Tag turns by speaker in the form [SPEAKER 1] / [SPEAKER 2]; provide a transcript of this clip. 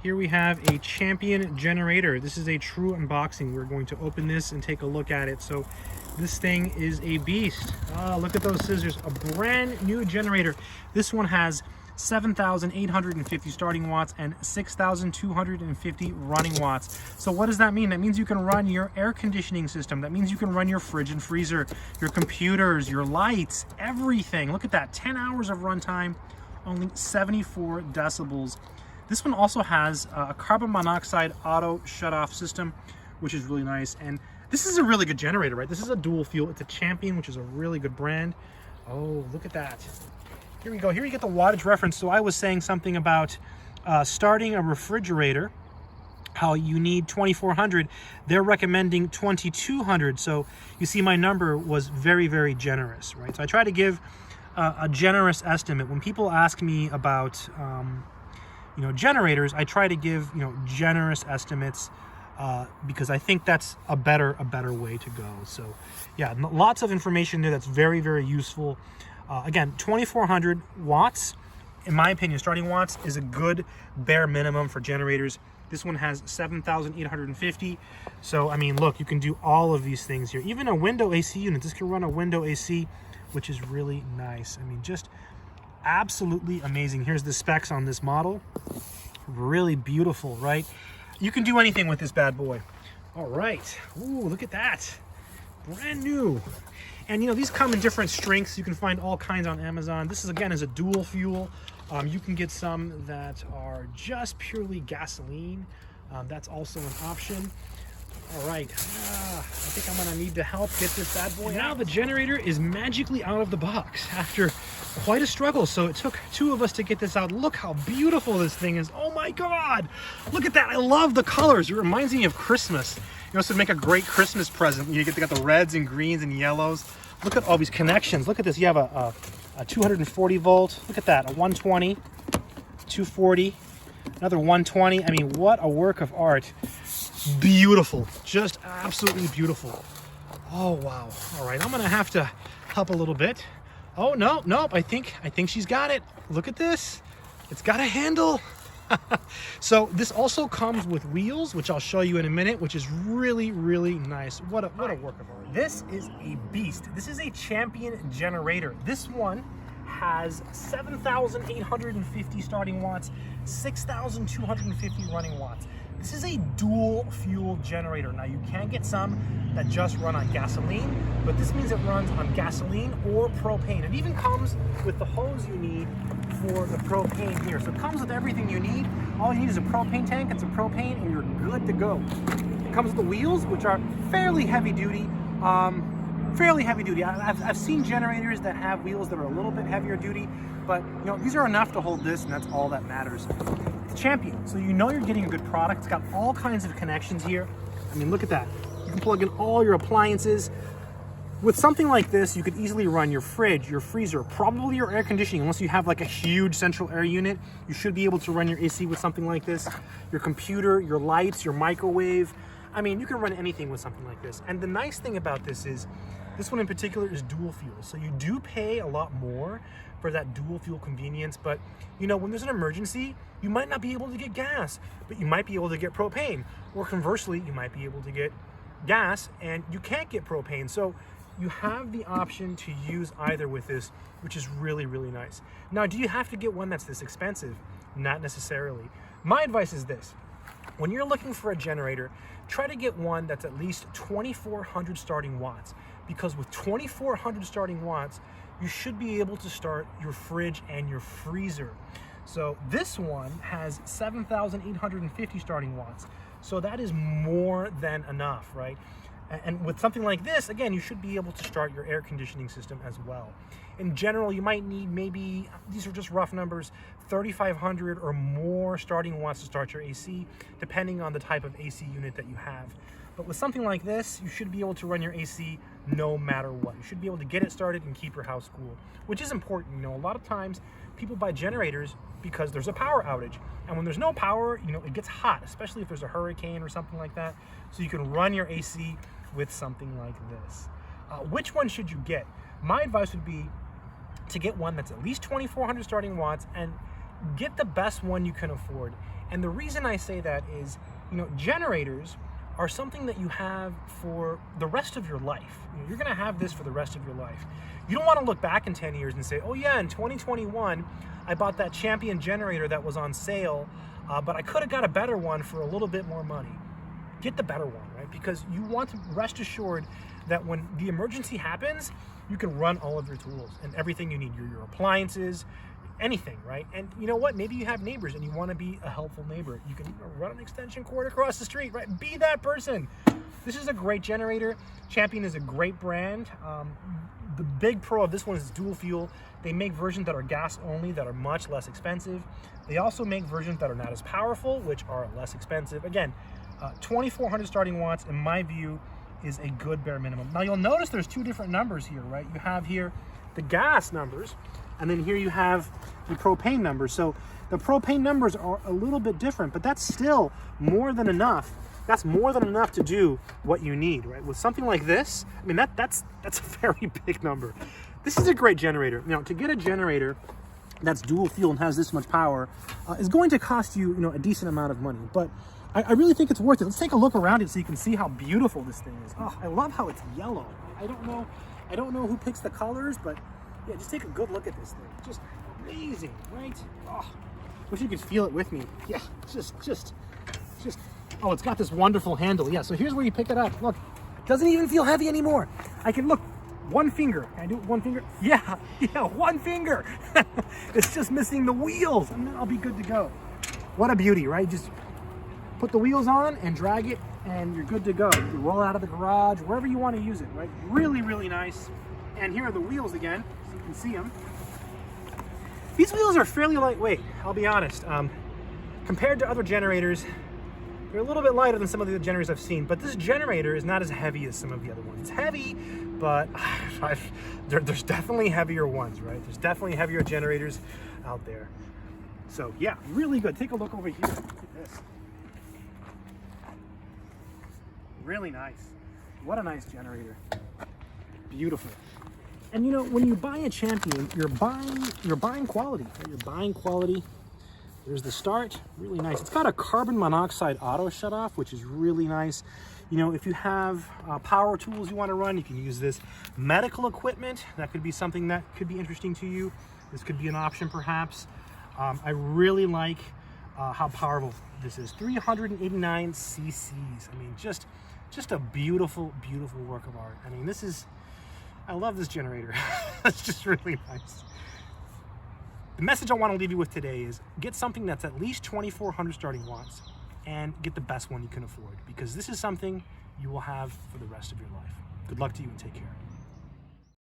[SPEAKER 1] Here we have a Champion generator. This is a true unboxing. We're going to open this and take a look at it. So this thing is a beast. Look at those scissors. A brand new generator. This one has 7,850 starting watts and 6,250 running watts. So what does that mean? That means you can run your air conditioning system. That means you can run your fridge and freezer, your computers, your lights, everything. Look at that, 10 hours of runtime, only 74 decibels. This one also has a carbon monoxide auto shut-off system, which is really nice. And this is a really good generator, right? This is a dual fuel. It's a Champion, which is a really good brand. Oh, look at that. Here we go. Here you get the wattage reference. So I was saying something about starting a refrigerator, how you need 2,400. They're recommending 2,200. So you see my number was very, very generous, right? So I try to give a generous estimate. When people ask me about, generators, I try to give, generous estimates because I think that's a better way to go. So yeah, lots of information there that's very, very useful. Again, 2,400 watts, in my opinion, starting watts is a good bare minimum for generators. This one has 7,850. So, I mean, look, you can do all of these things here. Even a window AC unit. This can run a window AC, which is really nice. I mean, just absolutely amazing. Here's the specs on this model. Really beautiful, right? You can do anything with this bad boy. All right. Ooh, look at that. Brand new. And these come in different strengths. You can find all kinds on Amazon. This is a dual fuel. You can get some that are just purely gasoline. That's also an option. All right, I think I'm gonna need to help get this bad boy out. Now the generator is magically out of the box after quite a struggle. So it took two of us to get this out. Look how beautiful this thing is. Oh my God, look at that. I love the colors. It reminds me of Christmas. This would make a great Christmas present. You got the reds and greens and yellows. Look at all these connections. Look at this. You have a 240 volt. Look at that. A 120, 240, another 120. I mean, what a work of art. Beautiful. Just absolutely beautiful. Oh, wow. All right. I'm going to have to help a little bit. Oh, no, nope. I think she's got it. Look at this. It's got a handle. So this also comes with wheels, which I'll show you in a minute, which is really, really nice. What a work of art. This is a beast. This is a Champion generator. This one has 7,850 starting watts, 6,250 running watts. This is a dual fuel generator. Now you can get some that just run on gasoline, but this means it runs on gasoline or propane. It even comes with the hose you need for the propane here. So it comes with everything you need. All you need is a propane tank and some propane and you're good to go. It comes with the wheels, which are fairly heavy duty. I've seen generators that have wheels that are a little bit heavier duty, but these are enough to hold this, and that's all that matters. It's Champion, so you're getting a good product. It's got all kinds of connections here. I mean, look at that. You can plug in all your appliances. With something like this, you could easily run your fridge, your freezer, probably your air conditioning. Unless you have like a huge central air unit, you should be able to run your AC with something like this. Your computer, your lights, your microwave. I mean, you can run anything with something like this. And the nice thing about this is, this one in particular is dual fuel. So you do pay a lot more for that dual fuel convenience. But when there's an emergency, you might not be able to get gas, but you might be able to get propane. Or conversely, you might be able to get gas and you can't get propane. So you have the option to use either with this, which is really, really nice. Now, do you have to get one that's this expensive? Not necessarily. My advice is this. When you're looking for a generator, try to get one that's at least 2,400 starting watts, because with 2,400 starting watts, you should be able to start your fridge and your freezer. So this one has 7,850 starting watts. So that is more than enough, right? And with something like this, again, you should be able to start your air conditioning system as well. In general, you might need maybe, these are just rough numbers, 3,500 or more starting watts to start your AC, depending on the type of AC unit that you have. But with something like this, you should be able to run your AC no matter what. You should be able to get it started and keep your house cool, which is important. A lot of times people buy generators because there's a power outage. And when there's no power, it gets hot, especially if there's a hurricane or something like that. So you can run your AC with something like this. Which one should you get? My advice would be to get one that's at least 2,400 starting watts and get the best one you can afford. And the reason I say that is, you know, generators are something that you have for the rest of your life. You know, you're gonna have this for the rest of your life. You don't wanna look back in 10 years and say, oh yeah, in 2021, I bought that Champion generator that was on sale, but I could have got a better one for a little bit more money. Get the better one, right? Because you want to rest assured that when the emergency happens, you can run all of your tools and everything you need, your appliances, anything, right? And you know what? Maybe you have neighbors and you want to be a helpful neighbor. You can run an extension cord across the street, right? Be that person. This is a great generator. Champion is a great brand. The big pro of this one is dual fuel. They make versions that are gas only that are much less expensive. They also make versions that are not as powerful, which are less expensive. Again, 2,400 starting watts, in my view, is a good bare minimum. Now you'll notice there's two different numbers here, right? You have here the gas numbers, and then here you have the propane numbers. So the propane numbers are a little bit different, but that's still more than enough. That's more than enough to do what you need, right? With something like this, I mean, that's a very big number. This is a great generator. Now, to get a generator that's dual fuel and has this much power is going to cost you, you know, a decent amount of money, but I really think it's worth it. Let's take a look around it so you can see how beautiful this thing is. Oh, I love how it's yellow. I don't know who picks the colors, but yeah, just take a good look at this thing. Just amazing, right? Oh, wish you could feel it with me. Yeah, just. Oh, it's got this wonderful handle. Yeah, so here's where you pick it up. Look, it doesn't even feel heavy anymore. I can look, one finger. Can I do it with one finger? Yeah, one finger. It's just missing the wheels, and then I'll be good to go. What a beauty, right? Just put the wheels on and drag it, and you're good to go. You roll out of the garage, wherever you want to use it, right? Really, really nice. And here are the wheels again, so you can see them. These wheels are fairly lightweight, I'll be honest. Compared to other generators, they're a little bit lighter than some of the generators I've seen, but this generator is not as heavy as some of the other ones. It's heavy, but there's definitely heavier ones, right? There's definitely heavier generators out there. So yeah, really good. Take a look over here. Look at this. Really nice. What a nice generator. Beautiful. And you know, when you buy a Champion, you're buying quality. Right? You're buying quality. There's the start, really nice. It's got a carbon monoxide auto shutoff, which is really nice. You know, if you have power tools you want to run, you can use this. Medical equipment, that could be something that could be interesting to you. This could be an option perhaps. I really like how powerful this is. 389 cc's. I mean, just a beautiful, beautiful work of art. I mean, I love this generator. It's just really nice. The message I want to leave you with today is get something that's at least 2,400 starting watts and get the best one you can afford, because this is something you will have for the rest of your life. Good luck to you and take care.